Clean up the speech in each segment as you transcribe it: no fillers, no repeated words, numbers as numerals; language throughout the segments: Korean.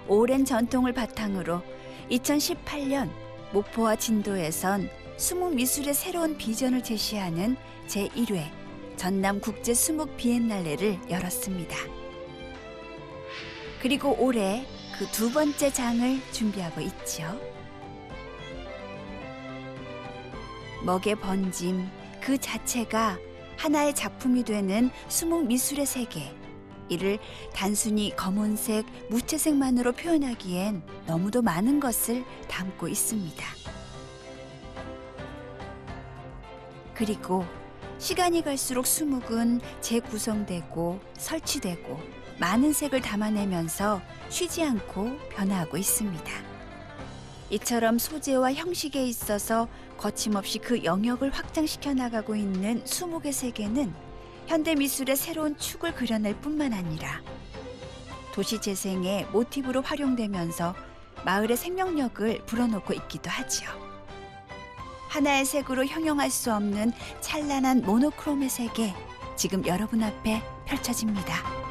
오랜 전통을 바탕으로 2018년 목포와 진도에선 수묵미술의 새로운 비전을 제시하는 제1회 전남국제 수묵 비엔날레를 열었습니다. 그리고 올해 그 두 번째 장을 준비하고 있죠. 먹의 번짐 그 자체가 하나의 작품이 되는 수묵미술의 세계. 이를 단순히 검은색, 무채색만으로 표현하기엔 너무도 많은 것을 담고 있습니다. 그리고 시간이 갈수록 수묵은 재구성되고 설치되고 많은 색을 담아내면서 쉬지 않고 변화하고 있습니다. 이처럼 소재와 형식에 있어서 거침없이 그 영역을 확장시켜 나가고 있는 수묵의 세계는 현대미술의 새로운 축을 그려낼 뿐만 아니라 도시 재생의 모티브로 활용되면서 마을의 생명력을 불어넣고 있기도 하지요. 하나의 색으로 형용할 수 없는 찬란한 모노크롬의 세계, 지금 여러분 앞에 펼쳐집니다.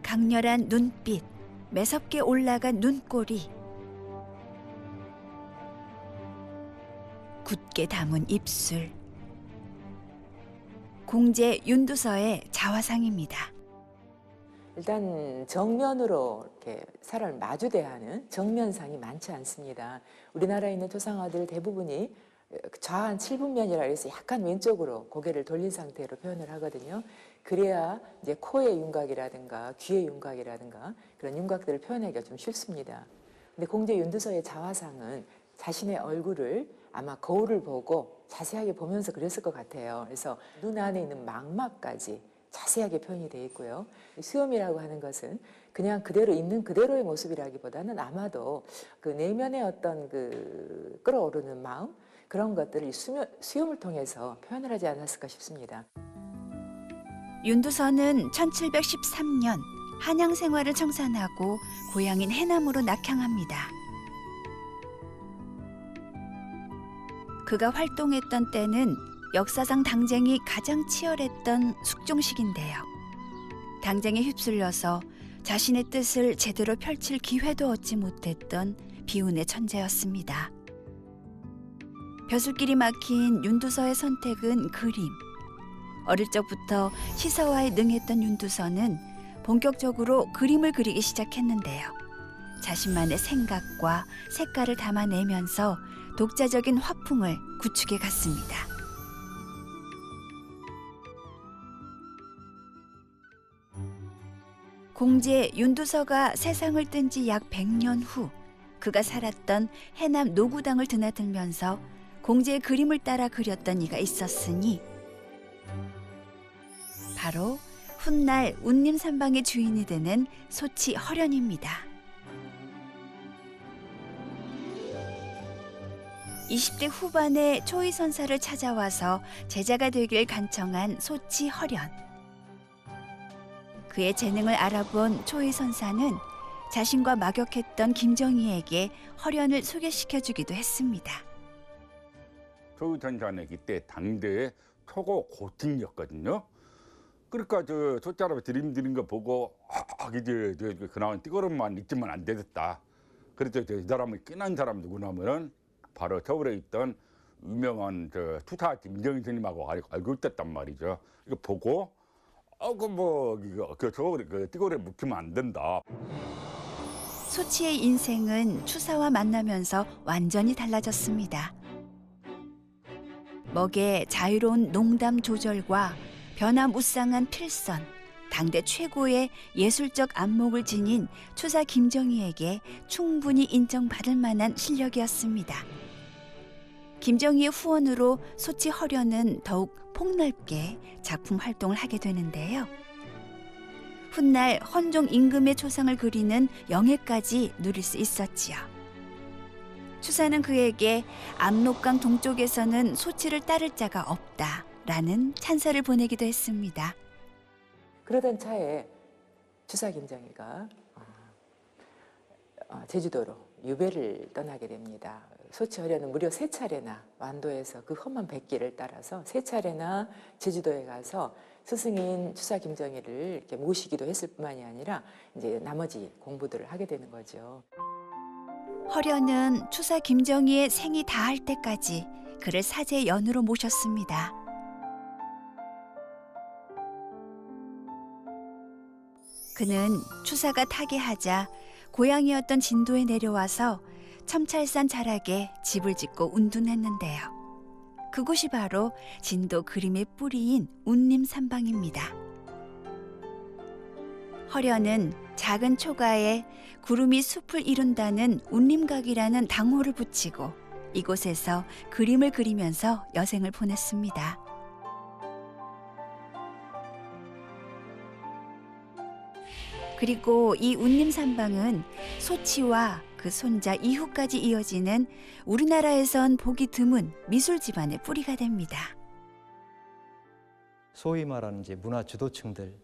강렬한 눈빛, 매섭게 올라간 눈꼬리, 굳게 담은 입술. 공제 윤두서의 자화상입니다. 일단 정면으로 이렇게 사람을 마주대하는 정면상이 많지 않습니다. 우리나라에 있는 토상화들 대부분이 좌한 7분면이라 해서 약간 왼쪽으로 고개를 돌린 상태로 표현을 하거든요. 그래야 이제 코의 윤곽이라든가 귀의 윤곽이라든가 그런 윤곽들을 표현하기가 좀 쉽습니다. 근데 공제 윤두서의 자화상은 자신의 얼굴을 아마 거울을 보고 자세하게 보면서 그렸을 것 같아요. 그래서 눈 안에 있는 망막까지 자세하게 표현이 되어 있고요. 수염이라고 하는 것은 그냥 그대로 있는 그대로의 모습이라기보다는 아마도 그 내면의 어떤 그 끓어오르는 마음, 그런 것들을 수염을 통해서 표현을 하지 않았을까 싶습니다. 윤두서는 1713년 한양 생활을 청산하고 고향인 해남으로 낙향합니다. 그가 활동했던 때는 역사상 당쟁이 가장 치열했던 숙종시기인데요. 당쟁에 휩쓸려서 자신의 뜻을 제대로 펼칠 기회도 얻지 못했던 비운의 천재였습니다. 벼슬길이 막힌 윤두서의 선택은 그림. 어릴 적부터 시서화에 능했던 윤두서는 본격적으로 그림을 그리기 시작했는데요. 자신만의 생각과 색깔을 담아내면서 독자적인 화풍을 구축해 갔습니다. 공제 윤두서가 세상을 뜬 지 약 100년 후 그가 살았던 해남 노구당을 드나들면서 공제의 그림을 따라 그렸던 이가 있었으니 바로 훗날 운림산방의 주인이 되는 소치 허련입니다. 20대 후반에 초이선사를 찾아와서 제자가 되길 간청한 소치 허련. 그의 재능을 알아본 초이선사는 자신과 막역했던 김정희에게 허련을 소개시켜주기도 했습니다. 초이선사는 그때 당대의 초고 고층이었거든요. 그러니까 저 소자로 드림 거 보고 이제 그나마 띠거름만 있지만 안 되겠다. 그래서 이 사람을 끼난 사람 누구냐면은 바로 서울에 있던 유명한 투사 김정희 스님하고 알고 있었단 말이죠. 이거 보고 그 띠거리에 묵히면 안 된다. 소치의 인생은 추사와 만나면서 완전히 달라졌습니다. 먹의 자유로운 농담 조절과 변화무쌍한 필선, 당대 최고의 예술적 안목을 지닌 추사 김정희에게 충분히 인정받을 만한 실력이었습니다. 김정희의 후원으로 소치 허련은 더욱 폭넓게 작품 활동을 하게 되는데요. 훗날 헌종 임금의 초상을 그리는 영예까지 누릴 수 있었지요. 추사는 그에게 압록강 동쪽에서는 소치를 따를 자가 없다라는 찬사를 보내기도 했습니다. 그러던 차에 추사 김정희가 제주도로 유배를 떠나게 됩니다. 소치허련은 무려 3차례나 완도에서 그 험한 백길을 따라서 3차례나 제주도에 가서 스승인 추사 김정희를 이렇게 모시기도 했을 뿐만이 아니라 이제 나머지 공부들을 하게 되는 거죠. 허련은 추사 김정희의 생이 다할 때까지 그를 사제 연으로 모셨습니다. 그는 추사가 타계하자 고향이었던 진도에 내려와서 첨찰산 자락에 집을 짓고 운둔했는데요. 그곳이 바로 진도 그림의 뿌리인 운림산방입니다. 허련은 작은 초가에 구름이 숲을 이룬다는 운림각이라는 당호를 붙이고 이곳에서 그림을 그리면서 여생을 보냈습니다. 그리고 이 운림산방은 소치와 그 손자 이후까지 이어지는 우리나라에선 보기 드문 미술 집안의 뿌리가 됩니다. 소위 말하는 이제 문화 주도층들,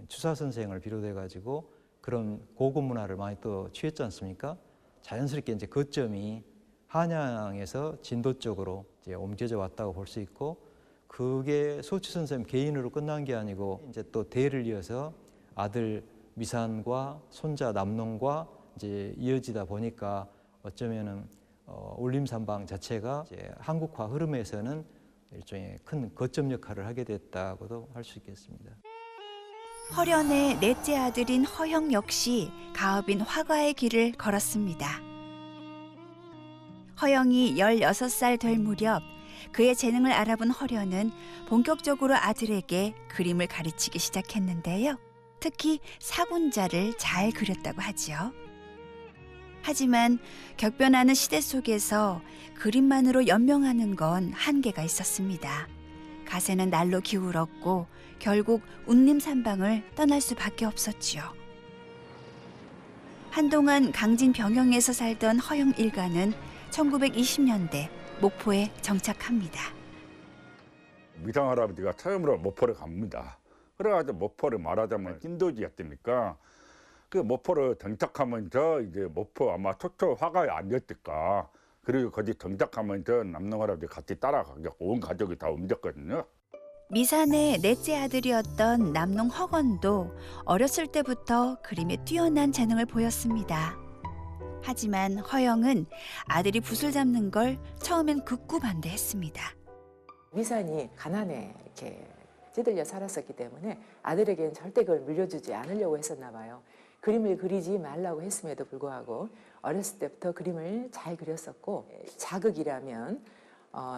추사 선생을 비롯해 가지고 그런 고급 문화를 많이 또 취했지 않습니까? 자연스럽게 이제 거점이 한양에서 진도 쪽으로 이제 옮겨져 왔다고 볼 수 있고, 그게 소치 선생 개인으로 끝난 게 아니고 이제 또 대를 이어서 아들 미산과 손자 남농과 이제 이어지다 보니까 어쩌면은 울림산방 자체가 이제 한국화 흐름에서는 일종의 큰 거점 역할을 하게 됐다고도 할 수 있겠습니다. 허련의 넷째 아들인 허형 역시 가업인 화가의 길을 걸었습니다. 허영이 16살 될 무렵 그의 재능을 알아본 허련은 본격적으로 아들에게 그림을 가르치기 시작했는데요. 특히 사군자를 잘 그렸다고 하지요. 하지만 격변하는 시대 속에서 그림만으로 연명하는 건 한계가 있었습니다. 가세는 날로 기울었고 결국 운림산방을 떠날 수밖에 없었지요. 한동안 강진 병영에서 살던 허영 일가는 1920년대 목포에 정착합니다. 미상 할아버지가 처음으로 목포를 갑니다. 그래가지고 목포를 말하자면 찐도지였으니까 그 목포를 정착하면서 이제 목포 아마 초초 화가에 앉았을까. 그리고 거기 정착하면서 남농 할아버지 같이 따라가고 온 가족이 다 옮겼거든요. 미산의 넷째 아들이었던 남농 허건도 어렸을 때부터 그림에 뛰어난 재능을 보였습니다. 하지만 허영은 아들이 붓을 잡는 걸 처음엔 극구 반대했습니다. 미산이 가난에 이렇게 찌들려 살았었기 때문에 아들에게는 절대 그걸 물려주지 않으려고 했었나 봐요. 그림을 그리지 말라고 했음에도 불구하고 어렸을 때부터 그림을 잘 그렸었고, 자극이라면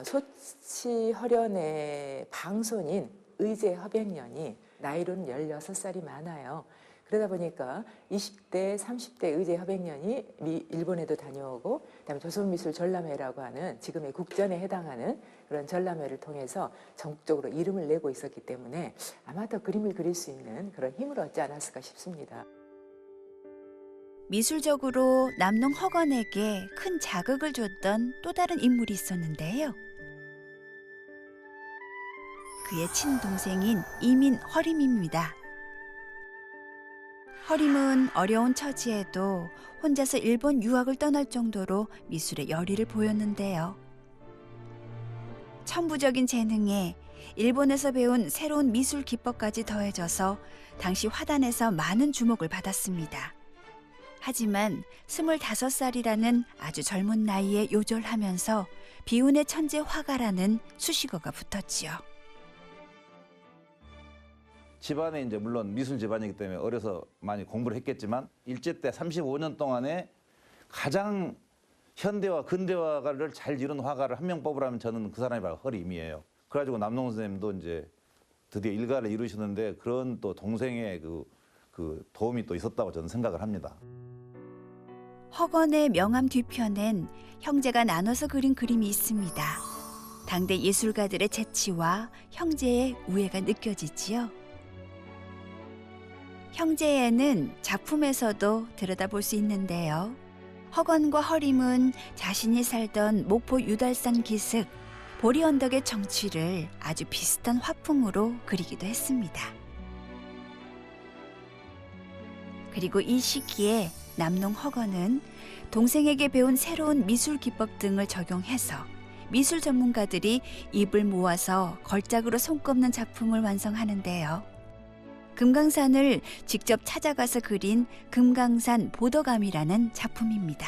소치허련의 방손인 의제허백년이 나이로는 16살이 많아요. 그러다 보니까 20대, 30대 의제허백년이 일본에도 다녀오고, 그다음에 조선미술전람회라고 하는 지금의 국전에 해당하는 그런 전람회를 통해서 전국적으로 이름을 내고 있었기 때문에 아마 더 그림을 그릴 수 있는 그런 힘을 얻지 않았을까 싶습니다. 미술적으로 남농 허건에게 큰 자극을 줬던 또 다른 인물이 있었는데요. 그의 친동생인 이민 허림입니다. 허림은 어려운 처지에도 혼자서 일본 유학을 떠날 정도로 미술에 열의를 보였는데요. 천부적인 재능에 일본에서 배운 새로운 미술 기법까지 더해져서 당시 화단에서 많은 주목을 받았습니다. 하지만 25살이라는 아주 젊은 나이에 요절하면서 비운의 천재 화가라는 수식어가 붙었지요. 집안에 이제 물론 미술 집안이기 때문에 어려서 많이 공부를 했겠지만 일제 때 35년 동안에 가장 현대화, 근대화를 잘 이룬 화가를 한 명 뽑으라면 저는 그 사람이 바로 허림이에요. 그래가지고 남농 선생님도 이제 드디어 일가를 이루시는데 그런 또 동생의 그 도움이 또 있었다고 저는 생각을 합니다. 허건의 명함 뒤편엔 형제가 나눠서 그린 그림이 있습니다. 당대 예술가들의 재치와 형제의 우애가 느껴지지요. 형제애는 작품에서도 들여다볼 수 있는데요. 허건과 허림은 자신이 살던 목포 유달산 기슭, 보리 언덕의 정취를 아주 비슷한 화풍으로 그리기도 했습니다. 그리고 이 시기에 남농 허건은 동생에게 배운 새로운 미술 기법 등을 적용해서 미술 전문가들이 입을 모아서 걸작으로 손꼽는 작품을 완성하는데요. 금강산을 직접 찾아가서 그린 금강산 보더감이라는 작품입니다.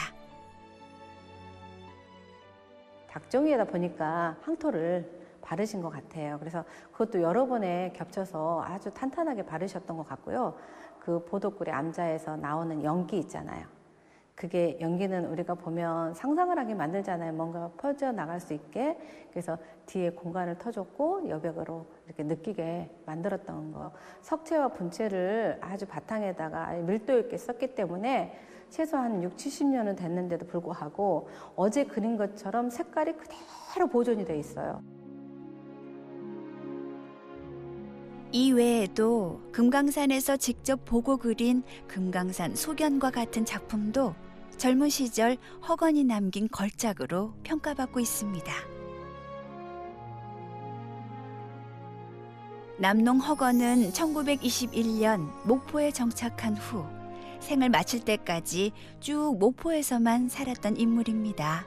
닭종이에다 보니까 황토를 바르신 것 같아요. 그래서 그것도 여러 번에 겹쳐서 아주 탄탄하게 바르셨던 것 같고요. 그 보도꿀의 암자에서 나오는 연기 있잖아요. 그게 연기는 우리가 보면 상상을 하게 만들잖아요. 뭔가 퍼져나갈 수 있게. 그래서 뒤에 공간을 터줬고 여백으로 이렇게 느끼게 만들었던 거. 석재와 분재를 아주 바탕에다가 밀도 있게 썼기 때문에 최소한 6, 70년은 됐는데도 불구하고 어제 그린 것처럼 색깔이 그대로 보존이 돼 있어요. 이 외에도 금강산에서 직접 보고 그린 금강산 소견과 같은 작품도 젊은 시절 허건이 남긴 걸작으로 평가받고 있습니다. 남농 허건은 1921년 목포에 정착한 후 생을 마칠 때까지 쭉 목포에서만 살았던 인물입니다.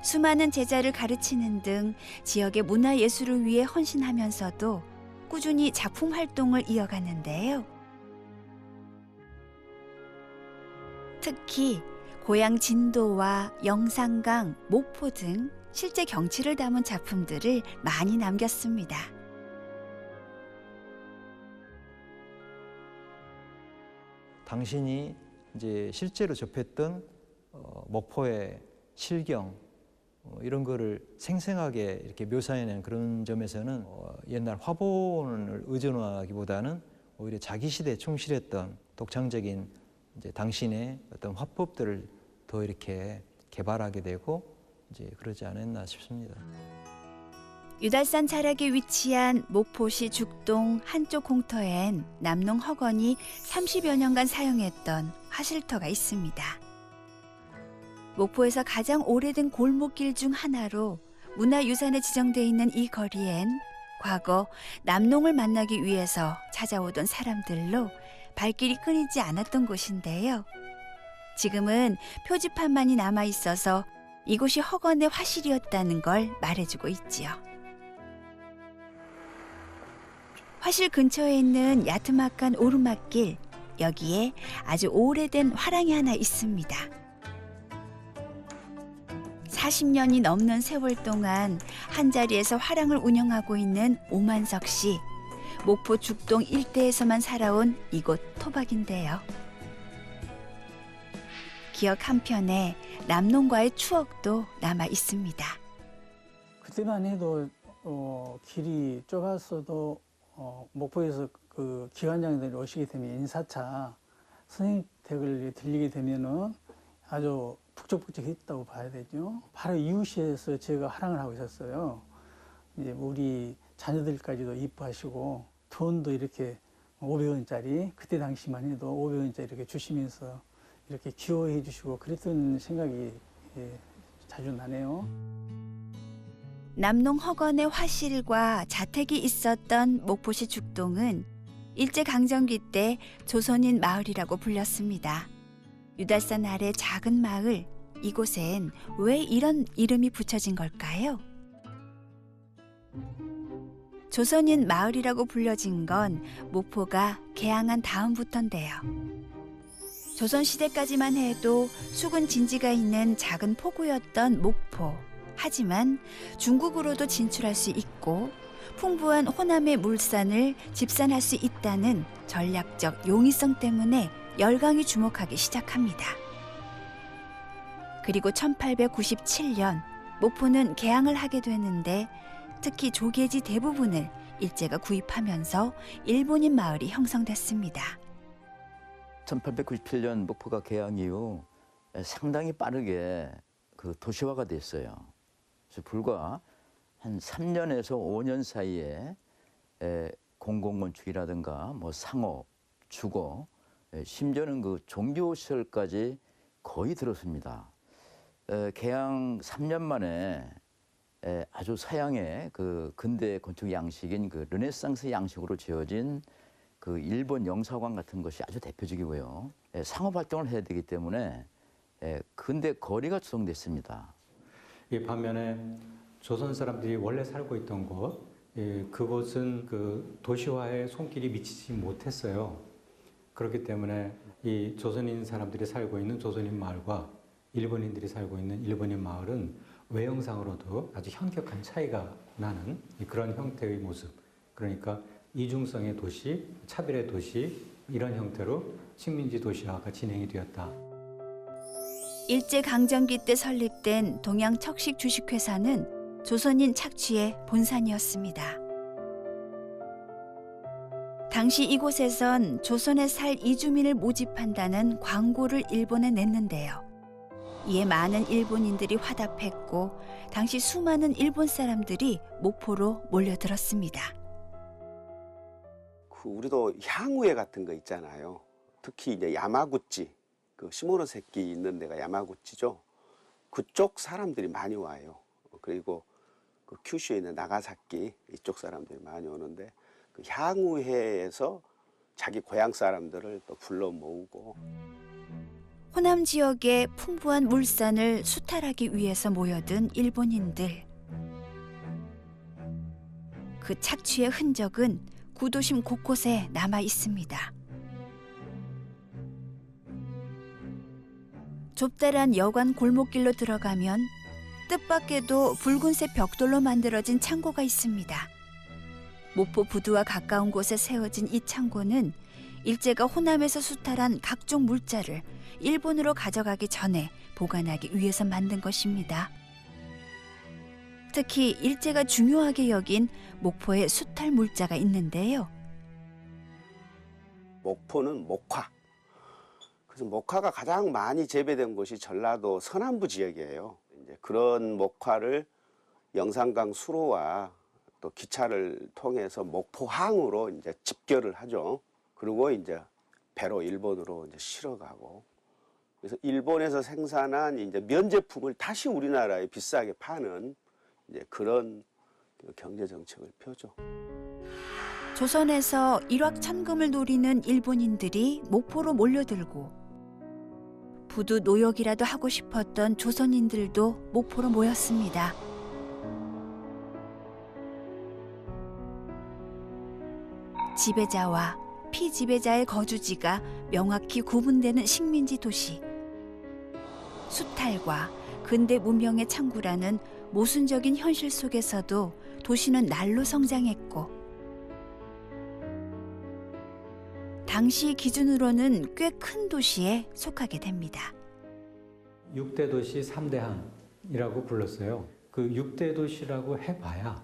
수많은 제자를 가르치는 등 지역의 문화예술을 위해 헌신하면서도 꾸준히 작품 활동을 이어가는데요. 특히 고향 진도와 영산강, 목포 등 실제 경치를 담은 작품들을 많이 남겼습니다. 당신이 이제 실제로 접했던 목포의 실경 이런 거를 생생하게 이렇게 묘사해낸 그런 점에서는 옛날 화본을 의존하기보다는 오히려 자기 시대에 충실했던 독창적인 이제 당신의 어떤 화법들을 더 이렇게 개발하게 되고 이제 그러지 않았나 싶습니다. 유달산 자락에 위치한 목포시 죽동 한쪽 공터엔 남농 허건이 30여 년간 사용했던 화실터가 있습니다. 목포에서 가장 오래된 골목길 중 하나로 문화유산에 지정돼 있는 이 거리엔 과거 남농을 만나기 위해서 찾아오던 사람들로 발길이 끊이지 않았던 곳인데요. 지금은 표지판만이 남아 있어서 이곳이 허건의 화실이었다는 걸 말해주고 있지요. 화실 근처에 있는 야트막한 오르막길, 여기에 아주 오래된 화랑이 하나 있습니다. 40년이 넘는 세월 동안 한자리에서 화랑을 운영하고 있는 오만석 씨. 목포 죽동 일대에서만 살아온 이곳 토박인데요. 기억 한편에 남농과의 추억도 남아 있습니다. 그때만 해도 길이 좁았어도 목포에서 그 기관장들이 오시게 되면 인사차 선생님 댁을 들리게 되면은 아주 북적북적했다고 봐야 되죠. 바로 이웃에서 제가 화랑을 하고 있었어요. 이제 우리 자녀들까지도 이뻐하시고 돈도 이렇게 500원짜리 그때 당시만 해도 500원짜리 이렇게 주시면서 이렇게 기호해 주시고 그랬던 생각이 자주 나네요. 남농 허건의 화실과 자택이 있었던 목포시 죽동은 일제강점기 때 조선인 마을이라고 불렸습니다. 유달산 아래 작은 마을, 이곳엔 왜 이런 이름이 붙여진 걸까요? 조선인 마을이라고 불려진 건 목포가 개항한 다음부터인데요. 조선시대까지만 해도 수군 진지가 있는 작은 포구였던 목포. 하지만 중국으로도 진출할 수 있고 풍부한 호남의 물산을 집산할 수 있다는 전략적 용이성 때문에 열강이 주목하기 시작합니다. 그리고 1897년 목포는 개항을 하게 되는데 특히 조계지 대부분을 일제가 구입하면서 일본인 마을이 형성됐습니다. 1897년 목포가 개항 이후 상당히 빠르게 그 도시화가 됐어요. 그래서 불과 한 3년에서 5년 사이에 공공건축이라든가 뭐 상업, 주거, 심지어는 그 종교시설까지 거의 들었습니다. 개항 3년 만에 아주 서양의 그 근대 건축 양식인 그 르네상스 양식으로 지어진 그 일본 영사관 같은 것이 아주 대표적이고요. 예, 상업 활동을 해야 되기 때문에 근데 거리가 조성됐습니다. 이 반면에 조선 사람들이 원래 살고 있던 곳, 그곳은 그 도시화의 손길이 미치지 못했어요. 그렇기 때문에 이 조선인 사람들이 살고 있는 조선인 마을과 일본인들이 살고 있는 일본인 마을은 외형상으로도 아주 현격한 차이가 나는 그런 형태의 모습. 그러니까 이중성의 도시, 차별의 도시, 이런 형태로 식민지 도시화가 진행이 되었다. 일제강점기 때 설립된 동양척식 주식회사는 조선인 착취의 본산이었습니다. 당시 이곳에선 조선에 살 이주민을 모집한다는 광고를 일본에 냈는데요. 이에 많은 일본인들이 화답했고 당시 수많은 일본 사람들이 목포로 몰려들었습니다. 우리도 향후회 같은 거 있잖아요. 특히 이제 야마구치, 그 시모노세키 있는 데가 야마구치죠. 그쪽 사람들이 많이 와요. 그리고 그 큐슈에 있는 나가사키 이쪽 사람들이 많이 오는데 그 향후회에서 자기 고향 사람들을 또 불러 모으고. 호남 지역의 풍부한 물산을 수탈하기 위해서 모여든 일본인들. 그 착취의 흔적은 구도심 곳곳에 남아 있습니다. 좁다란 여관 골목길로 들어가면 뜻밖에도 붉은색 벽돌로 만들어진 창고가 있습니다. 목포 부두와 가까운 곳에 세워진 이 창고는 일제가 호남에서 수탈한 각종 물자를 일본으로 가져가기 전에 보관하기 위해서 만든 것입니다. 특히 일제가 중요하게 여긴 목포에 수탈 물자가 있는데요. 목포는 목화. 그래서 목화가 가장 많이 재배된 곳이 전라도 서남부 지역이에요. 이제 그런 목화를 영산강 수로와 또 기차를 통해서 목포항으로 이제 집결을 하죠. 그리고 이제 배로 일본으로 이제 실어가고. 그래서 일본에서 생산한 이제 면제품을 다시 우리나라에 비싸게 파는 이제 그런 경제 정책을 펴죠. 조선에서 일확천금을 노리는 일본인들이 목포로 몰려들고 부두 노역이라도 하고 싶었던 조선인들도 목포로 모였습니다. 지배자와 피지배자의 거주지가 명확히 구분되는 식민지 도시. 수탈과 근대 문명의 창구라는 모순적인 현실 속에서도 도시는 날로 성장했고 당시 기준으로는 꽤 큰 도시에 속하게 됩니다. 6대 도시 3대항이라고 불렀어요. 그 6대 도시라고 해봐야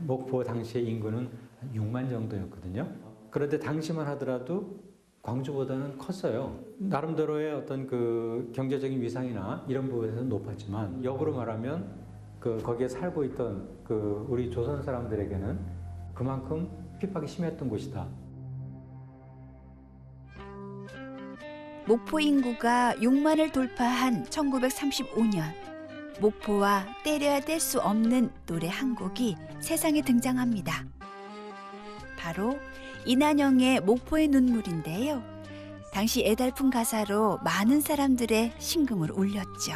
목포 당시의 인구는 6만 정도였거든요. 그런데 당시만 하더라도 광주보다는 컸어요. 나름대로의 어떤 그 경제적인 위상이나 이런 부분에서는 높았지만 역으로 말하면 거기에 살고 있던 그 우리 조선 사람들에게는 그만큼 핍박이 심했던 곳이다. 목포 인구가 6만을 돌파한 1935년 목포와 때려야 뗄 수 없는 노래 한 곡이 세상에 등장합니다. 바로 이난영의 목포의 눈물인데요. 당시 애달픈 가사로 많은 사람들의 심금을 울렸죠.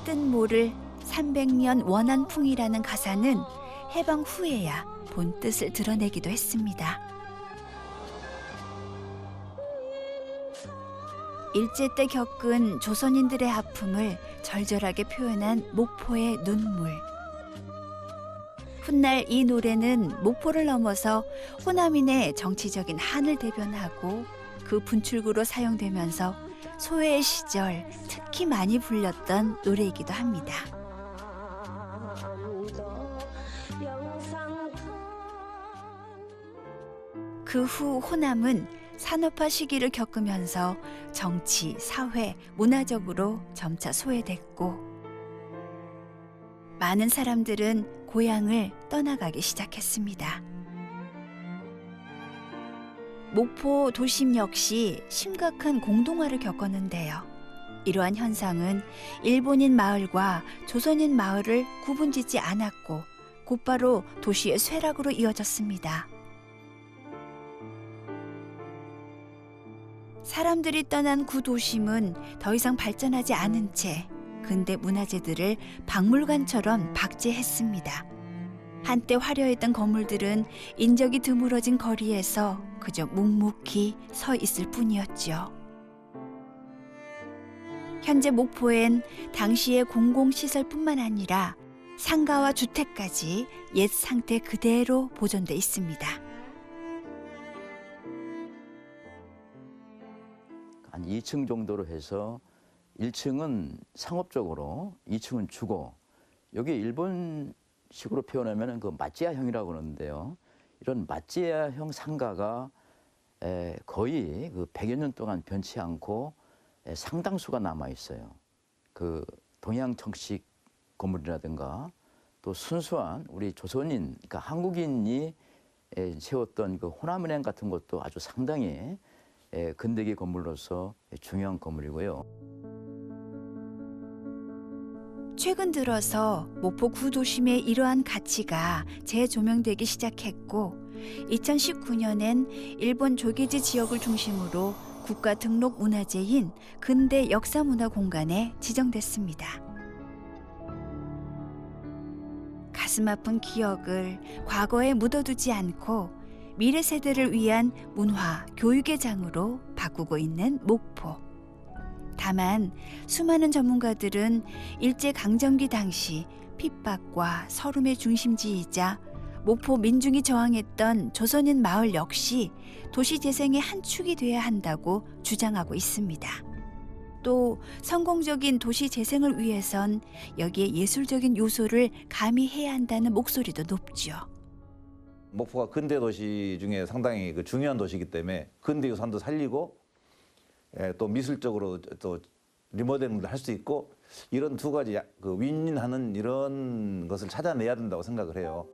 뜬 모를 300년 원한풍이라는 가사는 해방 후에야 본 뜻을 드러내기도 했습니다. 일제 때 겪은 조선인들의 아픔을 절절하게 표현한 목포의 눈물. 훗날 이 노래는 목포를 넘어서 호남인의 정치적인 한을 대변하고 그 분출구로 사용되면서 소외의 시절 특히 많이 불렸던 노래이기도 합니다. 그 후 호남은 산업화 시기를 겪으면서 정치, 사회, 문화적으로 점차 소외됐고 많은 사람들은 고향을 떠나가기 시작했습니다. 목포 도심 역시 심각한 공동화를 겪었는데요. 이러한 현상은 일본인 마을과 조선인 마을을 구분짓지 않았고 곧바로 도시의 쇠락으로 이어졌습니다. 사람들이 떠난 구도심은 더 이상 발전하지 않은 채 근대 문화재들을 박물관처럼 박제했습니다. 한때 화려했던 건물들은 인적이 드물어진 거리에서 그저 묵묵히 서 있을 뿐이었죠. 현재 목포엔 당시의 공공시설뿐만 아니라 상가와 주택까지 옛 상태 그대로 보존돼 있습니다. 한 2층 정도로 해서 1층은 상업적으로, 2층은 주거. 여기 일본식으로 표현하면 그 마찌야형이라고 그러는데요. 이런 마찌야형 상가가 거의 그 100여 년 동안 변치 않고 상당수가 남아 있어요. 그 동양청식 건물이라든가 또 순수한 우리 조선인, 그러니까 한국인이 세웠던 그 호남은행 같은 것도 아주 상당히 근대기 건물로서 중요한 건물이고요. 최근 들어서 목포 구도심의 이러한 가치가 재조명되기 시작했고 2019년엔 일본 조계지 지역을 중심으로 국가 등록 문화재인 근대 역사문화공간에 지정됐습니다. 가슴 아픈 기억을 과거에 묻어두지 않고 미래 세대를 위한 문화, 교육의 장으로 바꾸고 있는 목포. 다만 수많은 전문가들은 일제강점기 당시 핍박과 서름의 중심지이자 목포 민중이 저항했던 조선인 마을 역시 도시재생의 한 축이 돼야 한다고 주장하고 있습니다. 또 성공적인 도시재생을 위해선 여기에 예술적인 요소를 가미해야 한다는 목소리도 높죠. 목포가 근대 도시 중에 상당히 그 중요한 도시이기 때문에 근대 유산도 살리고 또 미술적으로 또 리모델링도 할 수 있고 이런 두 가지 그 윈윈하는 이런 것을 찾아내야 된다고 생각을 해요.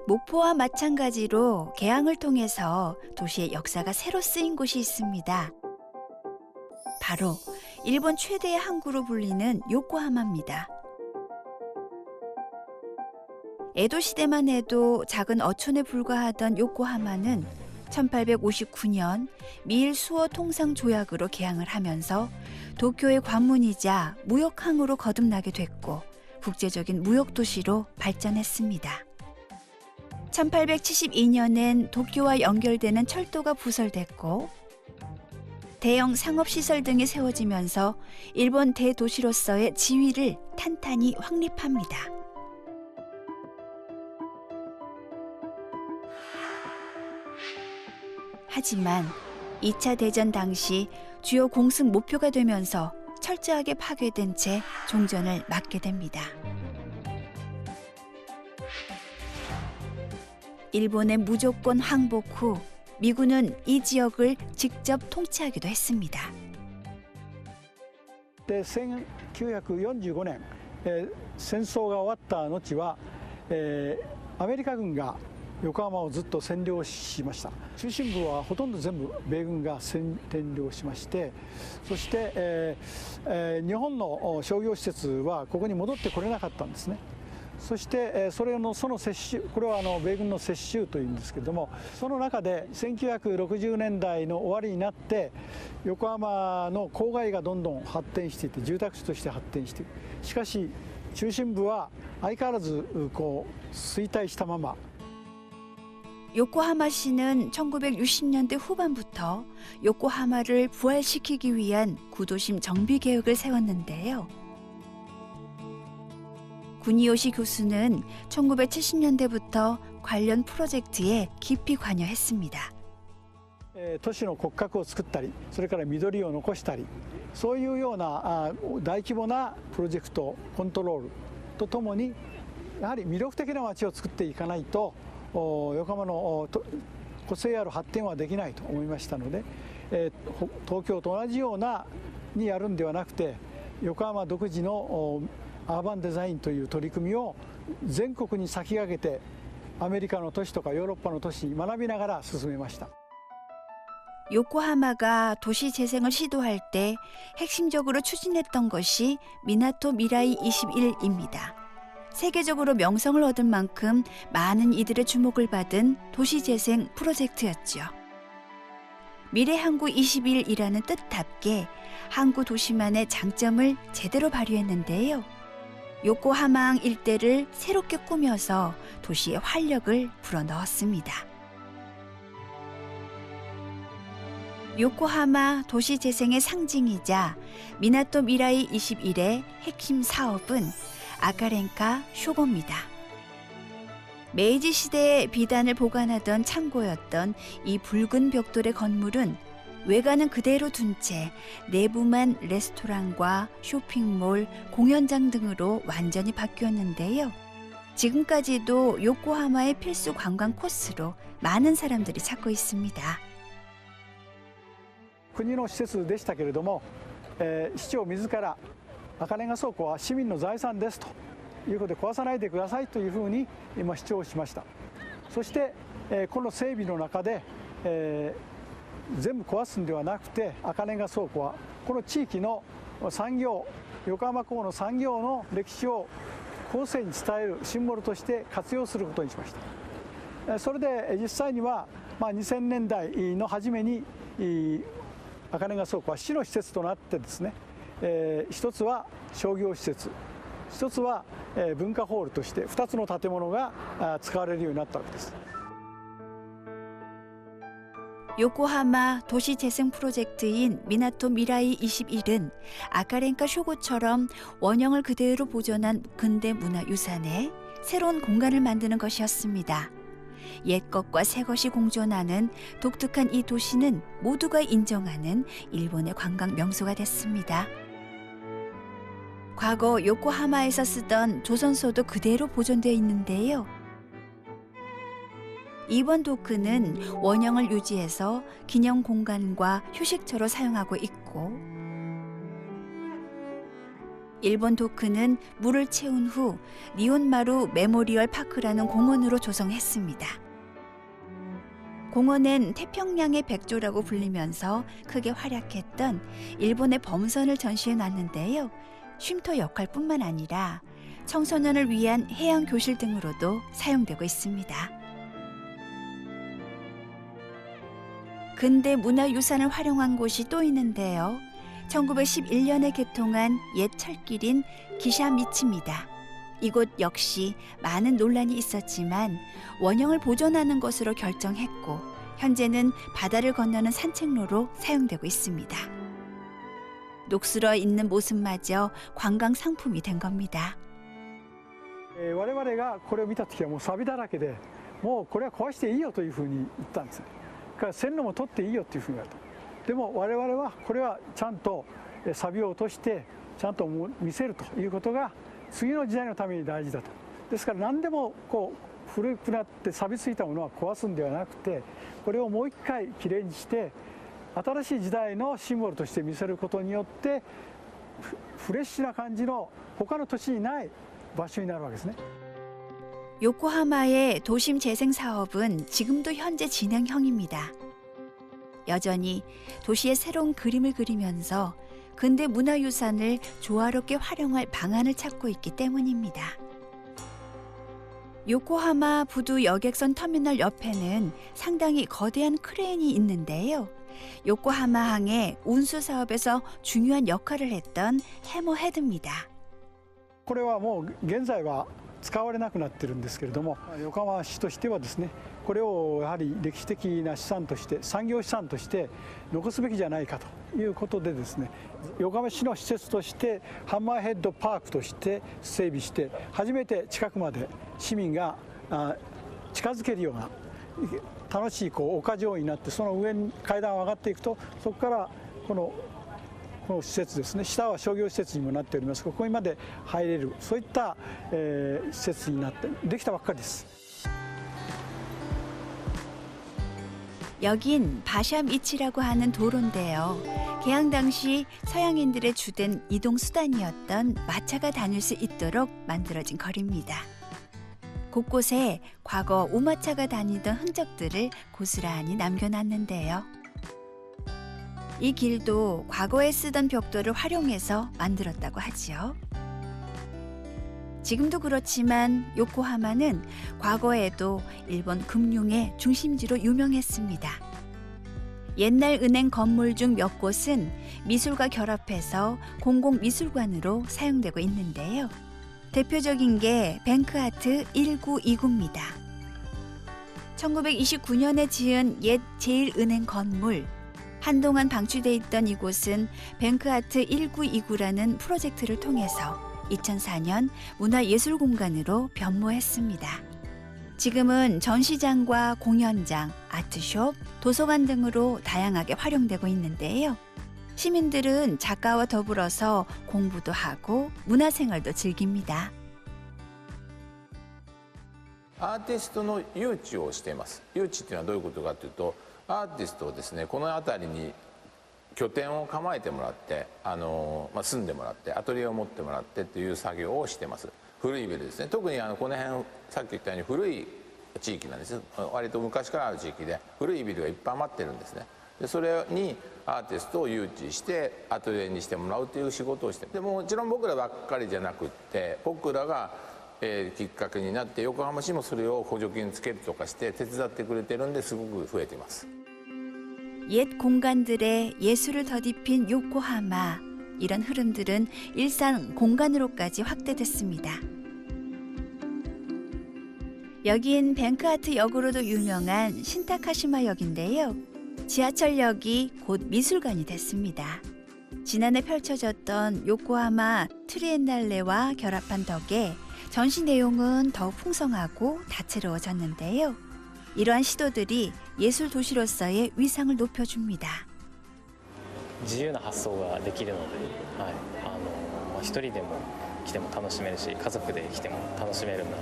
목포와 마찬가지로 개항을 통해서 도시의 역사가 새로 쓰인 곳이 있습니다. 바로 일본 최대의 항구로 불리는 요코하마입니다. 에도 시대만 해도 작은 어촌에 불과하던 요코하마는 1859년 미일 수어 통상 조약으로 개항을 하면서 도쿄의 관문이자 무역항으로 거듭나게 됐고 국제적인 무역 도시로 발전했습니다. 1872년엔 도쿄와 연결되는 철도가 부설됐고 대형 상업시설 등이 세워지면서 일본 대도시로서의 지위를 탄탄히 확립합니다. 하지만 2차 대전 당시 주요 공습 목표가 되면서 철저하게 파괴된 채 종전을 맞게 됩니다. 일본의 무조건 항복 후 미군은 이 지역을 직접 통치하기도 했습니다. 1945年、戦争が終わった後は、アメリカ軍が横浜をずっと占領しました。中心部はほとんど全部米軍が占領しまして、そして、日本の商業施設はここに戻ってこれなかったんですね。そしてその接収、これは米軍の接収というんですけれども、その中で1960年代の終わりになって横浜の郊外がどんどん発展していって住宅地として発展していく。しかし中心部は相変わらずこう衰退したまま。 요코하마시는 1960년대 후반부터 요코하마를 부활시키기 위한 구도심 정비 계획을 세웠는데요. 구니요시 교수는 1970년대부터 관련 프로젝트에 깊이 관여했습니다. 都市の骨格を作ったり、それから緑を残したり、そういうような大規模なプロジェクトコントロールとともに、やはり魅力的な街を作っていかないと横浜の個性ある発展はできないと思いましたので、東京と同じようなにやるんではなくて、横浜独自のアーバンデザインという取り組みを全国に先駆けてアメリカの都市とかヨーロッパの都市に学びながら進めました。 요코하마가 도시 재생을 시도할 때 핵심적으로 추진했던 것이 미나토 미라이 21입니다. 세계적으로 명성을 얻을 만큼 많은 이들의 주목을 받은 도시 재생 프로젝트였죠. 미래 항구 21이라는 뜻답게 항구 도시만의 장점을 제대로 발휘했는데요. 요코하마항 일대를 새롭게 꾸며서 도시의 활력을 불어넣었습니다. 요코하마 도시 재생의 상징이자 미나토 미라이 21의 핵심 사업은 아카렌카 쇼고입니다. 메이지 시대의 비단을 보관하던 창고였던 이 붉은 벽돌의 건물은 외관은 그대로 둔 채 내부만 레스토랑과 쇼핑몰, 공연장 등으로 완전히 바뀌었는데요. 지금까지도 요코하마의 필수 관광 코스로 많은 사람들이 찾고 있습니다. 国の施設でしたけれども、市長自ら赤レンガ倉庫は市民の財産ですということで壊さないでくださいというふうに今主張しました。そして、この整備の中で、全部壊すんではなくて赤レンガ倉庫はこの地域の産業、横浜港の産業の歴史を後世に伝えるシンボルとして活用することにしました。それで実際には、2000年代の初めに赤レンガ倉庫は市の施設となってですね、一つは商業施設、一つは文化ホールとして2つの建物が使われるようになったわけです。 요코하마 도시 재생 프로젝트인 미나토 미라이 21은 아카렌카 쇼고처럼 원형을 그대로 보존한 근대 문화유산에 새로운 공간을 만드는 것이었습니다. 옛 것과 새 것이 공존하는 독특한 이 도시는 모두가 인정하는 일본의 관광 명소가 됐습니다. 과거 요코하마에서 쓰던 조선소도 그대로 보존되어 있는데요. 이번 도크는 원형을 유지해서 기념 공간과 휴식처로 사용하고 있고, 일본 도크는 물을 채운 후 니온마루 메모리얼 파크라는 공원으로 조성했습니다. 공원엔 태평양의 백조라고 불리면서 크게 활약했던 일본의 범선을 전시해 놨는데요. 쉼터 역할뿐만 아니라 청소년을 위한 해양 교실 등으로도 사용되고 있습니다. 근대 문화유산을 활용한 곳이 또 있는데요. 1911년에 개통한 옛 철길인 기샤미치입니다. 이곳 역시 많은 논란이 있었지만 원형을 보존하는 것으로 결정했고 현재는 바다를 건너는 산책로로 사용되고 있습니다. 녹슬어 있는 모습마저 관광 상품이 된 겁니다. 我々がこれを見た時はもう錆だらけで、もうこれは壊していいよというふうに言ったんです。から線路も取っていいよっていうふうに言われた。でも我々はこれはちゃんと錆を落としてちゃんと見せるということが次の時代のために大事だと。ですから何でもこう古くなって錆びついたものは壊すんではなくて、これをもう一回きれいにして新しい時代のシンボルとして見せることによってフレッシュな感じの他の土地にない場所になるわけですね。 요코하마의 도심 재생 사업은 지금도 현재 진행형입니다. 여전히 도시의 새로운 그림을 그리면서 근대 문화유산을 조화롭게 활용할 방안을 찾고 있기 때문입니다. 요코하마 부두 여객선 터미널 옆에는 상당히 거대한 크레인이 있는데요. 요코하마항의 운수 사업에서 중요한 역할을 했던 해머헤드입니다. これはもう現在は使われなくなってるんですけれども、横浜市としてはですね、これをやはり歴史的な資産として産業資産として残すべきじゃないかということでですね、横浜市の施設としてハンマーヘッドパークとして整備して初めて近くまで市民が近づけるような楽しい丘状になって、その上に階段を上がっていくとそこからこの施設ですね、下は商業施設にもなっておりますが、ここにまで入れるそういった、施設になってできたばっかりです。 여긴 바샤미치라고 하는 도로인데요. 개항 당시 서양인들의 주된 이동 수단이었던 마차가 다닐 수 있도록 만들어진 거리입니다. 곳곳에 과거 우마차가 다니던 흔적들을 고스란히 남겨놨는데요. 이 길도 과거에 쓰던 벽돌을 활용해서 만들었다고 하지요. 지금도 그렇지만 요코하마는 과거에도 일본 금융의 중심지로 유명했습니다. 옛날 은행 건물 중 몇 곳은 미술과 결합해서 공공미술관으로 사용되고 있는데요. 대표적인 게 뱅크아트 1929입니다. 1929년에 지은 옛 제1은행 건물. 한동안 방치돼 있던 이곳은 뱅크아트 1929라는 프로젝트를 통해서 2004년 문화예술공간으로 변모했습니다. 지금은 전시장과 공연장, 아트숍, 도서관 등으로 다양하게 활용되고 있는데요. 시민들은 작가와 더불어서 공부도 하고 문화생활도 즐깁니다. アーティストの誘致をしています。誘致っていうのはどういうことかというと、アーティストをですね、この辺りに拠点を構えてもらって、住んでもらって、アトリエを持ってもらってという作業をしています。古いビルですね。特にこの辺、さっき言ったように古い地域なんです。割と昔からある地域で古いビルがいっぱい余ってるんですね。でそれにアーティストを誘致してアトリエにしてもらうという仕事をして、でもちろん僕らばっかりじゃなくって、僕らがきっかけになって横浜市もそれを補助金つけるとかして手伝ってくれてるんですごく増えています。 옛 공간들의 예술을 덧입힌 요코하마. 이런 흐름들은 일상 공간으로까지 확대됐습니다. 여긴 뱅크아트 역으로도 유명한 신타카시마역인데요. 지하철역이 곧 미술관이 됐습니다. 지난해 펼쳐졌던 요코하마 트리엔날레와 결합한 덕에 전시 내용은 더욱 풍성하고 다채로워졌는데요. 이러한 시도들이 예술 도시로서의 위상을 높여줍니다. 自由な発想ができるので、一人でも来ても楽しめるし、家族で来ても楽しめるなと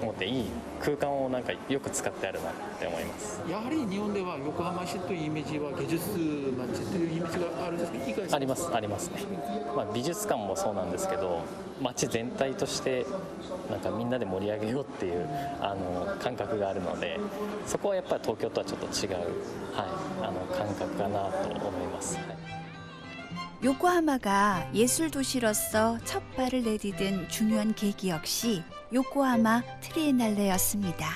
思って、いい空間をなんかよく使ってあるなって思います。やはり日本では横浜市というイメージは芸術街というイメージがあるんですけど、いかがですか？ありますね。美術館もそうなんですけど、街全体としてなんかみんなで盛り上げようっていう感覚があるので、そこはやっぱり東京とはちょっと違う、感覚かなと思います。 요코하마가 예술 도시로서 첫 발을 내디딘 중요한 계기 역시 요코하마 트리엔날레였습니다.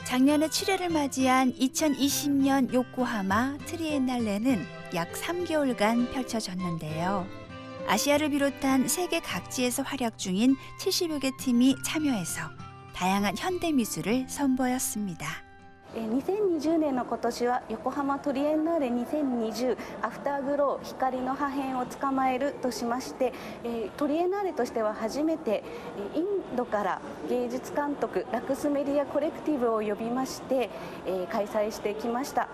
작년에 7회를 맞이한 2020년 요코하마 트리엔날레는 약 3개월간 펼쳐졌는데요. 아시아를 비롯한 세계 각지에서 활약 중인 70여 개 팀이 참여해서 다양한 현대 미술을 선보였습니다. 2020年の今年は横浜トリエンナーレ2020アフターグロー光の破片を捕まえるとしまして、トリエンナーレとしては初めてインドから芸術監督ラクスメディアコレクティブを呼びまして、開催してきました。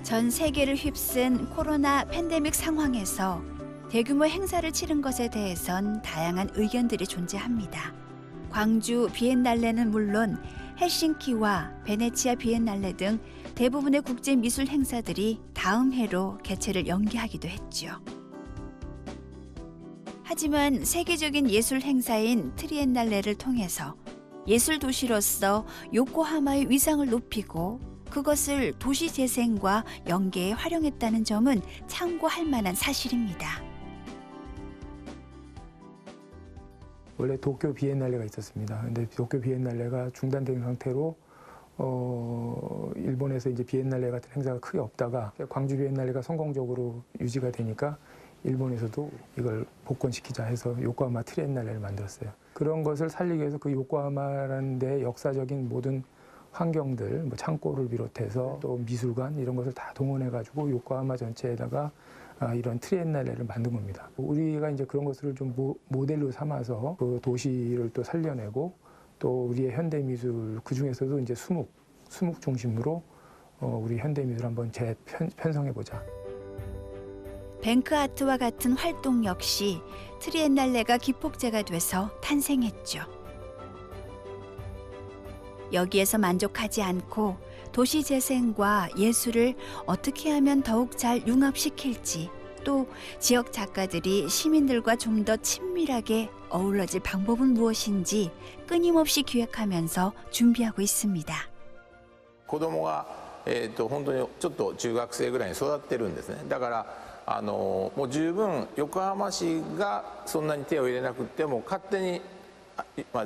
전 세계를 휩쓴 코로나 팬데믹 상황에서 대규모 행사를 치른 것에 대해선 다양한 의견들이 존재합니다. 광주 비엔날레는 물론 헬싱키와 베네치아 비엔날레 등 대부분의 국제 미술 행사들이 다음 해로 개최를 연기하기도 했죠. 하지만 세계적인 예술 행사인 트리엔날레를 통해서 예술 도시로서 요코하마의 위상을 높이고 그것을 도시 재생과 연계에 활용했다는 점은 참고할 만한 사실입니다. 원래 도쿄 비엔날레가 있었습니다. 근데 도쿄 비엔날레가 중단된 상태로 일본에서 이제 비엔날레 같은 행사가 크게 없다가 광주 비엔날레가 성공적으로 유지가 되니까 일본에서도 이걸 복권시키자 해서 요코하마 트리엔날레를 만들었어요. 그런 것을 살리기 위해서 그 요코하마라는 데 역사적인 모든 환경들, 뭐 창고를 비롯해서 또 미술관 이런 것을 다 동원해가지고 요코하마 전체에다가 이런 트리엔날레를 만든 겁니다. 우리가 이제 그런 것을 좀 모델로 삼아서 그 도시를 또 살려내고 또 우리의 현대 미술 그 중에서도 이제 수묵 중심으로 우리 현대 미술 한번 재편성해 보자. 뱅크아트와 같은 활동 역시 트리엔날레가 기폭제가 돼서 탄생했죠. 여기에서 만족하지 않고 도시 재생과 예술을 어떻게 하면 더욱 잘 융합시킬지, 또 지역 작가들이 시민들과 좀 더 친밀하게 어우러질 방법은 무엇인지 끊임없이 기획하면서 준비하고 있습니다. 子供が本当にちょっと中学生ぐらいに育ってるんですね。だからもう十分横浜市がそんなに手を入れなくても勝手に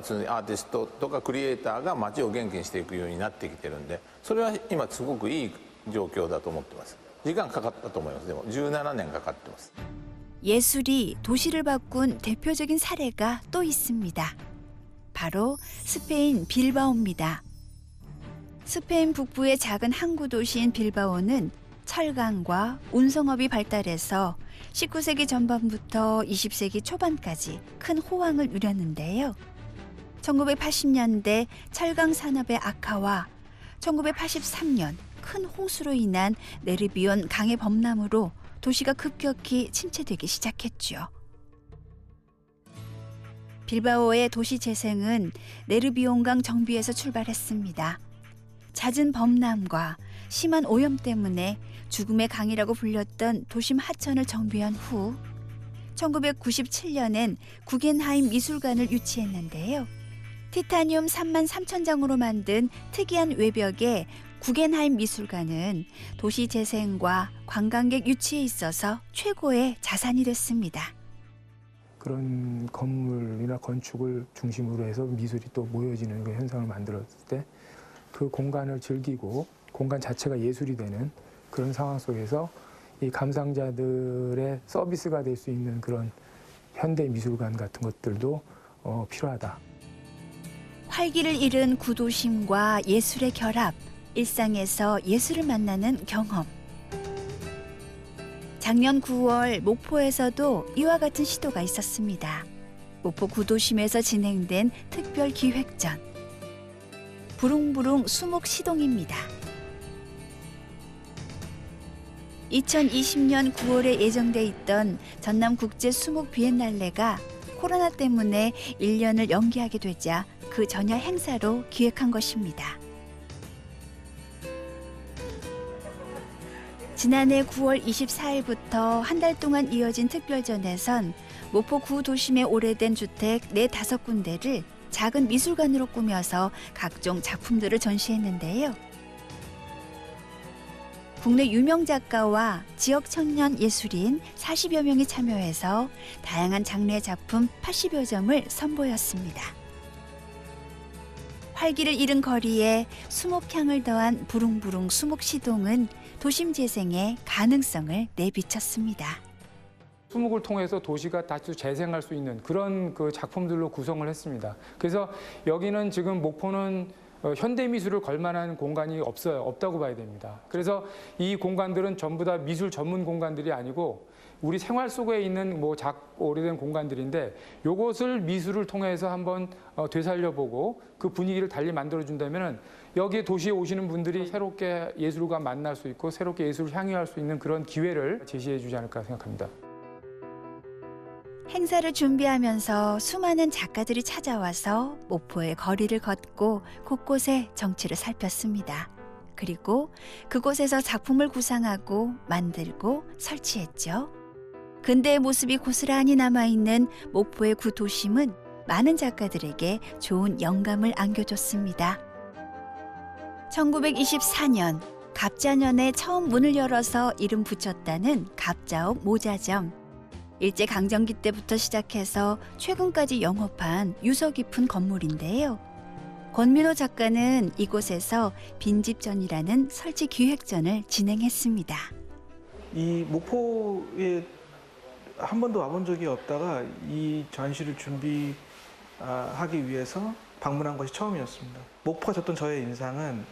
そのアーティストとかクリエイターが街を元気にしていくようになってきてるんで、それは今すごくいい状況だと思ってます。時間かかったと思います。でも17年かかってます。 예술이 도시를 바꾼 대표적인 사례가 또 있습니다. 바로 스페인 빌바오입니다. 스페인 북부의 작은 항구 도시인 빌바오는 철강과 운송업이 발달해서 19세기 전반부터 20세기 초반까지 큰 호황을 누렸는데요. 1980년대 철강 산업의 악화와 1983년 큰 홍수로 인한 네르비온 강의 범람으로 도시가 급격히 침체되기 시작했죠. 빌바오의 도시 재생은 네르비온강 정비에서 출발했습니다. 잦은 범람과 심한 오염 때문에 죽음의 강이라고 불렸던 도심 하천을 정비한 후 1997년엔 구겐하임 미술관을 유치했는데요. 티타늄 33,000장으로 만든 특이한 외벽의 구겐하임 미술관은 도시 재생과 관광객 유치에 있어서 최고의 자산이 됐습니다. 그런 건물이나 건축을 중심으로 해서 미술이 또 모여지는 그 현상을 만들었을 때 그 공간을 즐기고 공간 자체가 예술이 되는 그런 상황 속에서 이 감상자들의 서비스가 될 수 있는 그런 현대 미술관 같은 것들도 필요하다. 활기를 잃은 구도심과 예술의 결합, 일상에서 예술을 만나는 경험. 작년 9월 목포에서도 이와 같은 시도가 있었습니다. 목포 구도심에서 진행된 특별 기획전. 부릉부릉 수목 시동입니다. 2020년 9월에 예정돼 있던 전남국제 수목 비엔날레가 코로나 때문에 1년을 연기하게 되자 그 전야 행사로 기획한 것입니다. 지난해 9월 24일부터 한 달 동안 이어진 특별전에선 목포 구도심의 오래된 주택 4-5군데를 작은 미술관으로 꾸며서 각종 작품들을 전시했는데요. 국내 유명 작가와 지역 청년 예술인 40여 명이 참여해서 다양한 장르의 작품 80여 점을 선보였습니다. 활기를 잃은 거리에 수목향을 더한 부릉부릉 수목시동은 도심 재생의 가능성을 내비쳤습니다. 수목을 통해서 도시가 다시 재생할 수 있는 그런 그 작품들로 구성을 했습니다. 그래서 여기는 지금 목포는 현대미술을 걸만한 공간이 없다고 봐야 됩니다. 그래서 이 공간들은 전부 다 미술 전문 공간들이 아니고 우리 생활 속에 있는 오래된 공간들인데 요것을 미술을 통해서 한번 되살려보고 그 분위기를 달리 만들어준다면 여기에 도시에 오시는 분들이 새롭게 예술과 만날 수 있고 새롭게 예술을 향유할 수 있는 그런 기회를 제시해 주지 않을까 생각합니다. 행사를 준비하면서 수많은 작가들이 찾아와서 목포의 거리를 걷고 곳곳에 정치를 살폈습니다. 그리고 그곳에서 작품을 구상하고 만들고 설치했죠. 근대의 모습이 고스란히 남아있는 목포의 구도심은 많은 작가들에게 좋은 영감을 안겨줬습니다. 1924년 갑자년에 처음 문을 열어서 이름 붙였다는 갑자옥 모자점. 일제강점기 때부터 시작해서 최근까지 영업한 유서 깊은 건물인데요. 권민호 작가는 이곳에서 빈집전이라는 설치 기획전을 진행했습니다. 이 목포에 한 번도 와본 적이 없다가 이 전시를 준비하기 위해서 방문한 것이 처음이었습니다. 목포가 줬던 저의 인상은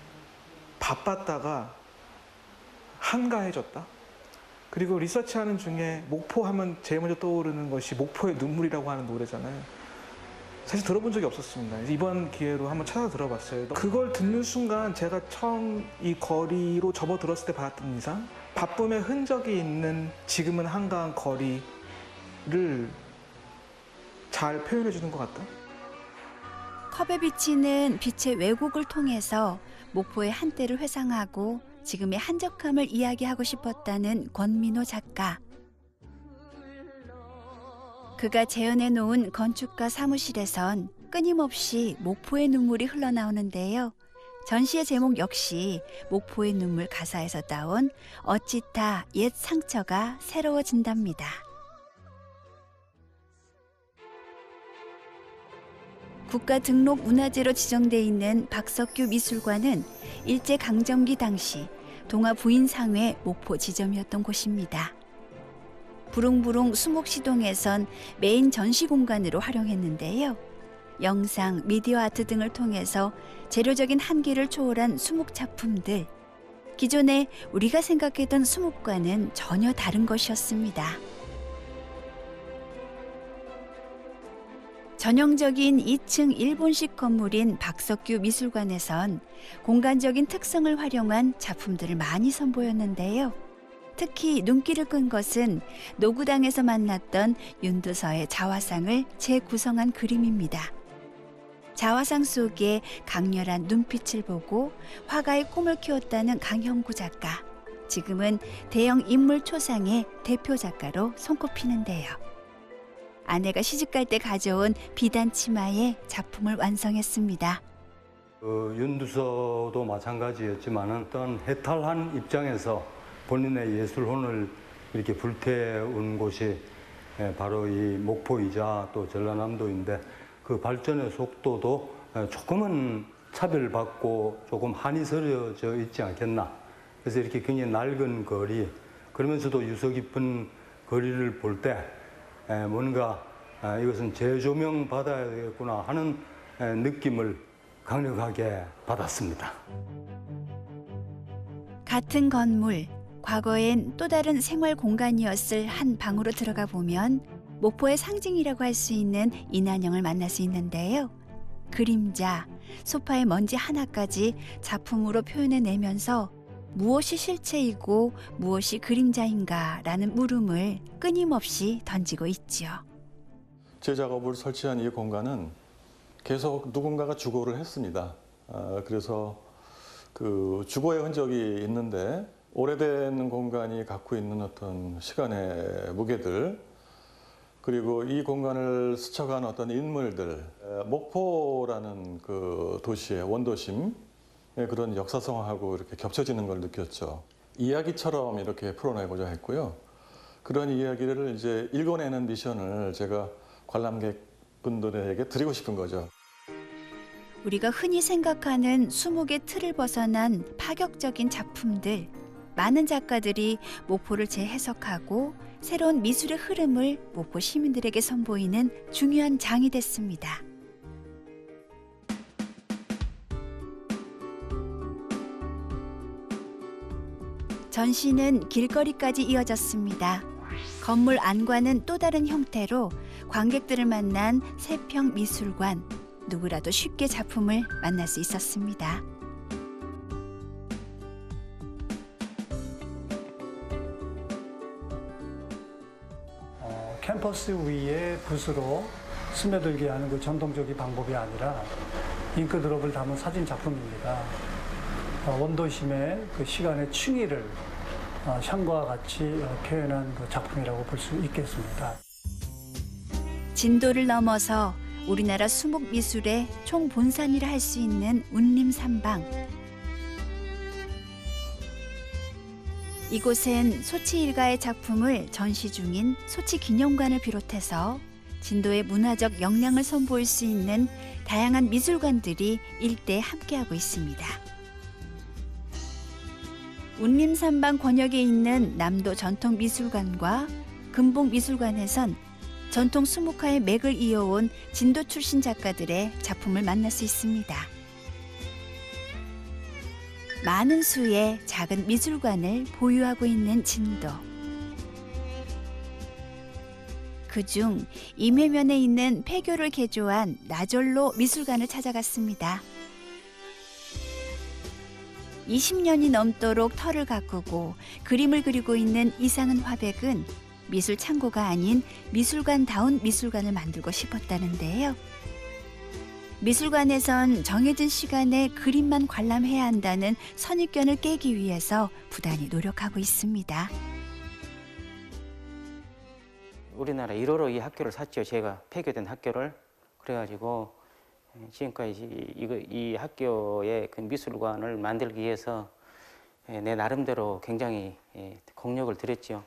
바빴다가 한가해졌다. 그리고 리서치하는 중에 목포하면 제일 먼저 떠오르는 것이 목포의 눈물이라고 하는 노래잖아요. 사실 들어본 적이 없었습니다. 이번 기회로 한번 찾아 들어봤어요. 그걸 듣는 순간 제가 처음 이 거리로 접어들었을 때 받았던 인상, 바쁨의 흔적이 있는 지금은 한가한 거리를 잘 표현해 주는 것 같다. 컵에 비치는 빛의 왜곡을 통해서 목포의 한때를 회상하고 지금의 한적함을 이야기하고 싶었다는 권민호 작가. 그가 재현해 놓은 건축가 사무실에선 끊임없이 목포의 눈물이 흘러나오는데요. 전시의 제목 역시 목포의 눈물 가사에서 따온 어찌타 옛 상처가 새로워진답니다. 국가 등록 문화재로 지정돼 있는 박석규 미술관은 일제 강점기 당시 동아 부인상회 목포 지점이었던 곳입니다. 부릉부릉 수목시동에선 메인 전시 공간으로 활용했는데요. 영상, 미디어 아트 등을 통해서 재료적인 한계를 초월한 수목 작품들. 기존에 우리가 생각했던 수목과는 전혀 다른 것이었습니다. 전형적인 2층 일본식 건물인 박석규 미술관에선 공간적인 특성을 활용한 작품들을 많이 선보였는데요. 특히 눈길을 끈 것은 노구당에서 만났던 윤두서의 자화상을 재구성한 그림입니다. 자화상 속에 강렬한 눈빛을 보고 화가의 꿈을 키웠다는 강형구 작가. 지금은 대형 인물 초상의 대표 작가로 손꼽히는데요. 아내가 시집갈 때 가져온 비단 치마에 작품을 완성했습니다. 윤두서도 마찬가지였지만 어떤 해탈한 입장에서 본인의 예술혼을 이렇게 불태운 곳이 바로 이 목포이자 또 전라남도인데 그 발전의 속도도 조금은 차별받고 조금 한이 서려져 있지 않겠나. 그래서 이렇게 굉장히 낡은 거리, 그러면서도 유서 깊은 거리를 볼 때 뭔가 이것은 재조명 받아야 되겠구나 하는 느낌을 강력하게 받았습니다. 같은 건물, 과거엔 또 다른 생활 공간이었을 한 방으로 들어가 보면 목포의 상징이라고 할 수 있는 인한영을 만날 수 있는데요. 그림자, 소파의 먼지 하나까지 작품으로 표현해내면서 무엇이 실체이고 무엇이 그림자인가라는 물음을 끊임없이 던지고 있죠. 제 작업을 설치한 이 공간은 계속 누군가가 주거를 했습니다. 그래서 그 주거의 흔적이 있는데 오래된 공간이 갖고 있는 어떤 시간의 무게들, 그리고 이 공간을 스쳐간 어떤 인물들, 목포라는 그 도시의 원도심, 그런 역사성하고 이렇게 겹쳐지는 걸 느꼈죠. 이야기처럼 이렇게 풀어내고자 했고요. 그런 이야기를 이제 읽어내는 미션을 제가 관람객분들에게 드리고 싶은 거죠. 우리가 흔히 생각하는 수목의 틀을 벗어난 파격적인 작품들. 많은 작가들이 목포를 재해석하고 새로운 미술의 흐름을 목포 시민들에게 선보이는 중요한 장이 됐습니다. 전시는 길거리까지 이어졌습니다. 건물 안과는 또 다른 형태로 관객들을 만난 세평 미술관. 누구라도 쉽게 작품을 만날 수 있었습니다. 캠퍼스 위에 붓으로 스며들게 하는 그 전통적인 방법이 아니라 잉크드롭을 담은 사진 작품입니다. 원도심의 그 시간의 층위를 샹과 같이 표현한 그 작품이라고 볼 수 있겠습니다. 진도를 넘어서 우리나라 수목 미술의 총본산이라 할 수 있는 운림산방. 이곳엔 소치 일가의 작품을 전시 중인 소치기념관을 비롯해서 진도의 문화적 역량을 선보일 수 있는 다양한 미술관들이 일대에 함께하고 있습니다. 운림산방 권역에 있는 남도 전통미술관과 금봉미술관에선 전통 수목화의 맥을 이어온 진도 출신 작가들의 작품을 만날 수 있습니다. 많은 수의 작은 미술관을 보유하고 있는 진도. 그중 임해면에 있는 폐교를 개조한 나졸로 미술관을 찾아갔습니다. 20년이 넘도록 터를 가꾸고 그림을 그리고 있는 이상은 화백은 미술 창고가 아닌 미술관다운 미술관을 만들고 싶었다는데요. 미술관에선 정해진 시간에 그림만 관람해야 한다는 선입견을 깨기 위해서 부단히 노력하고 있습니다. 우리나라 1호로 이 학교를 샀죠. 제가 폐교된 학교를. 그래가지고 지금까지 이 학교의 그 미술관을 만들기 위해서 내 나름대로 굉장히 공력을 들였죠.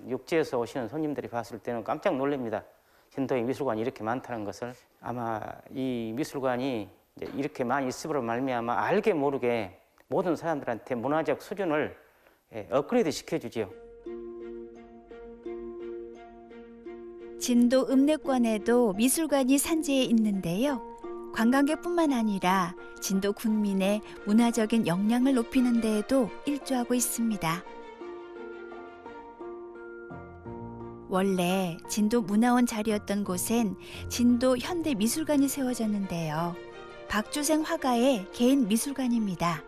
육지에서 오시는 손님들이 봤을 때는 깜짝 놀랍니다. 진도에 미술관이 이렇게 많다는 것을 아마 이 미술관이 이제 이렇게 많이 있음으로 말미암아 알게 모르게 모든 사람들한테 문화적 수준을 업그레이드 시켜주지요. 진도 읍내권에도 미술관이 산재해 있는데요. 관광객뿐만 아니라 진도 군민의 문화적인 역량을 높이는 데에도 일조하고 있습니다. 원래 진도 문화원 자리였던 곳엔 진도 현대미술관이 세워졌는데요. 박주생 화가의 개인 미술관입니다.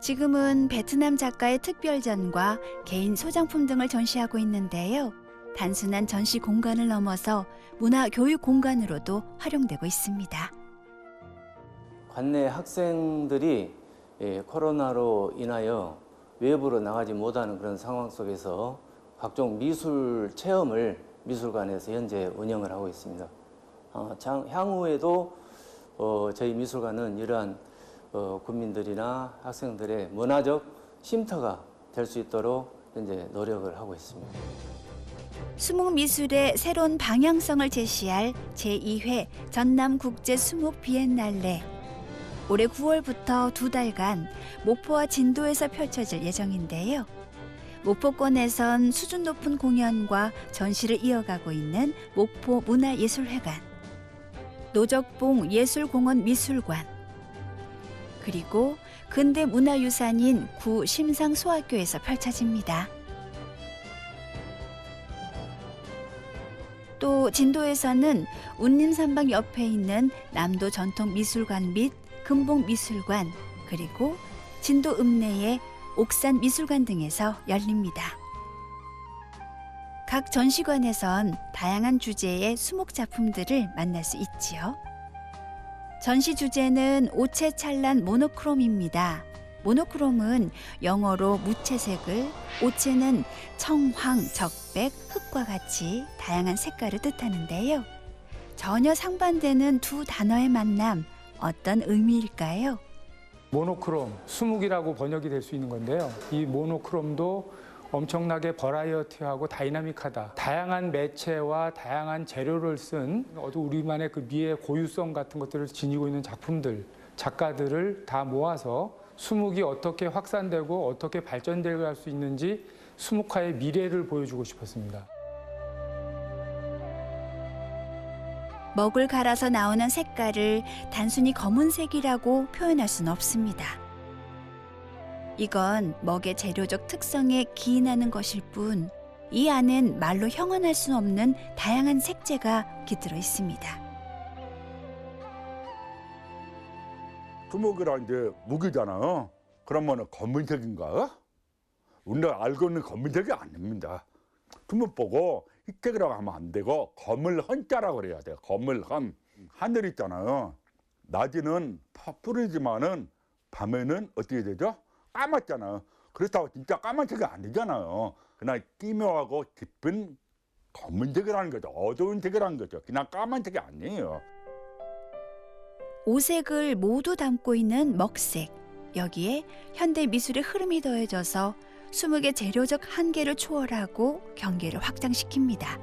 지금은 베트남 작가의 특별전과 개인 소장품 등을 전시하고 있는데요. 단순한 전시 공간을 넘어서 문화 교육 공간으로도 활용되고 있습니다. 관내 학생들이 코로나로 인하여 외부로 나가지 못하는 그런 상황 속에서 각종 미술 체험을 미술관에서 현재 운영을 하고 있습니다. 향후에도 저희 미술관은 이러한 국민들이나 학생들의 문화적 쉼터가 될 수 있도록 현재 노력을 하고 있습니다. 수목미술의 새로운 방향성을 제시할 제2회 전남국제 수목 비엔날레. 올해 9월부터 2달간 목포와 진도에서 펼쳐질 예정인데요. 목포권에선 수준 높은 공연과 전시를 이어가고 있는 목포문화예술회관, 노적봉 예술공원 미술관, 그리고 근대문화유산인 구 심상소학교에서 펼쳐집니다. 또 진도에서는 운림산방 옆에 있는 남도 전통미술관 및 금봉미술관, 그리고 진도 읍내의 옥산미술관 등에서 열립니다. 각 전시관에선 다양한 주제의 수목작품들을 만날 수 있지요. 전시 주제는 오체찬란 모노크롬입니다. 모노크롬은 영어로 무채색을, 오체는 청황, 적백, 흑과 같이 다양한 색깔을 뜻하는데요. 전혀 상반되는 두 단어의 만남, 어떤 의미일까요? 모노크롬, 수묵이라고 번역이 될 수 있는 건데요. 이 모노크롬도 엄청나게 버라이어티하고 다이나믹하다. 다양한 매체와 다양한 재료를 쓴 우리만의 그 미의 고유성 같은 것들을 지니고 있는 작품들, 작가들을 다 모아서 수묵이 어떻게 확산되고 어떻게 발전되게 할 수 있는지 수묵화의 미래를 보여주고 싶었습니다. 먹을 갈아서 나오는 색깔을 단순히 검은색이라고 표현할 수는 없습니다. 이건 먹의 재료적 특성에 기인하는 것일 뿐, 이 안엔 말로 형언할 수 없는 다양한 색재가 깃들어 있습니다. 수목이라 이제 무기잖아요. 그러면 검은색인가? 우리가 알고 있는 검은색이 아닙니다. 수목 보고 희택이라고 하면 안 되고 검을헌자라고 그래야 돼요. 검을헌. 하늘 있잖아요. 낮에는 푸르지만은 밤에는 어떻게 되죠? 까맣잖아요. 그렇다고 진짜 까만색이 아니잖아요. 그냥 끼묘하고 깊은 검은색이라는 거죠. 어두운 색이라는 거죠. 그냥 까만색이 아니에요. 오색을 모두 담고 있는 먹색. 여기에 현대 미술의 흐름이 더해져서 수묵의 재료적 한계를 초월하고 경계를 확장시킵니다.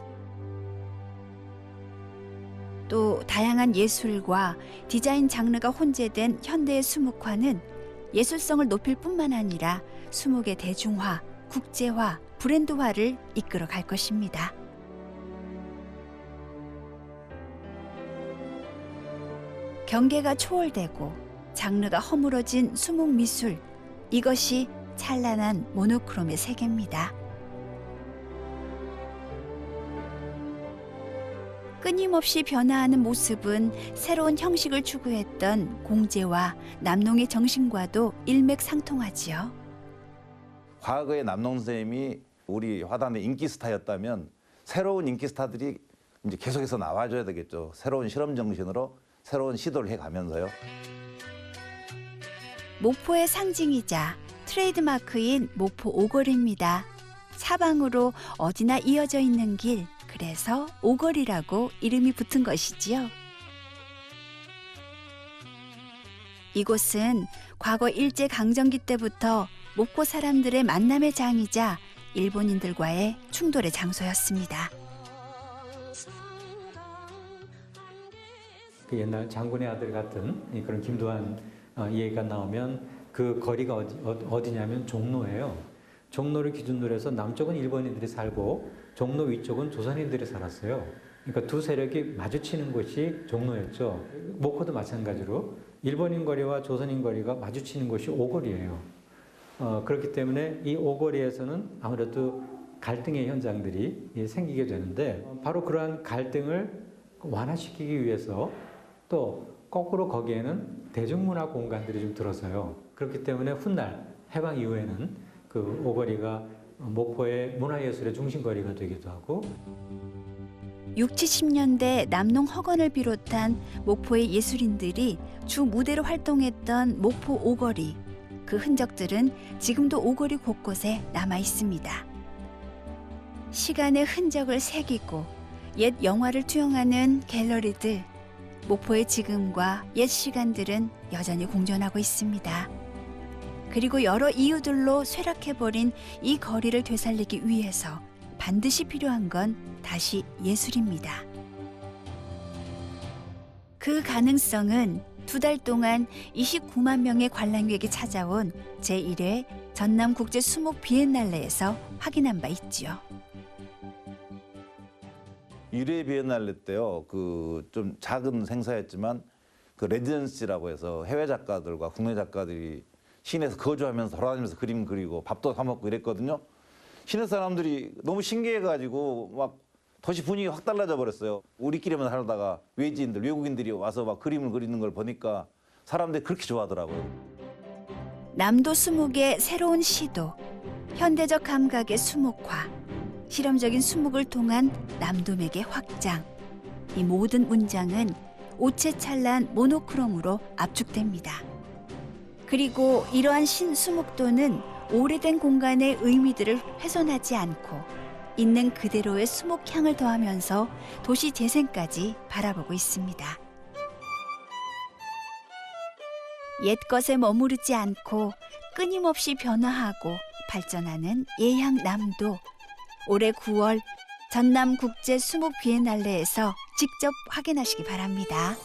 또 다양한 예술과 디자인 장르가 혼재된 현대의 수묵화는 예술성을 높일 뿐만 아니라 수묵의 대중화, 국제화, 브랜드화를 이끌어 갈 것입니다. 경계가 초월되고 장르가 허물어진 수묵 미술, 이것이 찬란한 모노크롬의 세계입니다. 끊임없이 변화하는 모습은 새로운 형식을 추구했던 공제와 남농의 정신과도 일맥상통하지요. 과거의 남농 선생님이 우리 화단의 인기 스타였다면 새로운 인기 스타들이 이제 계속해서 나와줘야 되겠죠. 새로운 실험 정신으로 새로운 시도를 해가면서요. 목포의 상징이자 트레이드마크인 목포 오거리입니다. 사방으로 어디나 이어져 있는 길, 그래서 오거리라고 이름이 붙은 것이지요. 이곳은 과거 일제강점기 때부터 목포 사람들의 만남의 장이자 일본인들과의 충돌의 장소였습니다. 그 옛날 장군의 아들 같은 그런 김도한 얘기가 나오면 그 거리가 어디냐면 종로예요. 종로를 기준으로 해서 남쪽은 일본인들이 살고 종로 위쪽은 조선인들이 살았어요. 그러니까 두 세력이 마주치는 곳이 종로였죠. 목포도 마찬가지로 일본인 거리와 조선인 거리가 마주치는 곳이 오거리예요. 그렇기 때문에 이 오거리에서는 아무래도 갈등의 현장들이 생기게 되는데 바로 그러한 갈등을 완화시키기 위해서 또 거꾸로 거기에는 대중문화 공간들이 좀 들어서요. 그렇기 때문에 훗날 해방 이후에는 그 오거리가 목포의 문화예술의 중심거리가 되기도 하고 60, 70년대 남농 허건을 비롯한 목포의 예술인들이 주 무대로 활동했던 목포 오거리. 그 흔적들은 지금도 오거리 곳곳에 남아 있습니다. 시간의 흔적을 새기고 옛 영화를 투영하는 갤러리들. 목포의 지금과 옛 시간들은 여전히 공존하고 있습니다. 그리고 여러 이유들로 쇠락해버린 이 거리를 되살리기 위해서 반드시 필요한 건 다시 예술입니다. 그 가능성은 2달 동안 29만 명의 관람객이 찾아온 제1회 전남국제 수목 비엔날레에서 확인한 바 있지요. 1회 비엔날레 때요, 그 좀 작은 행사였지만 그 레지던시라고 해서 해외 작가들과 국내 작가들이 시내에서 거주하면서 돌아다니면서 그림 그리고 밥도 사 먹고 이랬거든요. 시내 사람들이 너무 신기해가지고 막 도시 분위기가 확 달라져 버렸어요. 우리끼리만 살다가 외지인들, 외국인들이 와서 막 그림을 그리는 걸 보니까 사람들이 그렇게 좋아하더라고요. 남도 수목의 새로운 시도, 현대적 감각의 수목화, 실험적인 수목을 통한 남도맥의 확장. 이 모든 문장은 오체찬란 모노크롬으로 압축됩니다. 그리고 이러한 신수목도는 오래된 공간의 의미들을 훼손하지 않고 있는 그대로의 수목향을 더하면서 도시 재생까지 바라보고 있습니다. 옛 것에 머무르지 않고 끊임없이 변화하고 발전하는 예향 남도. 올해 9월 전남국제 수목 비엔날레에서 직접 확인하시기 바랍니다.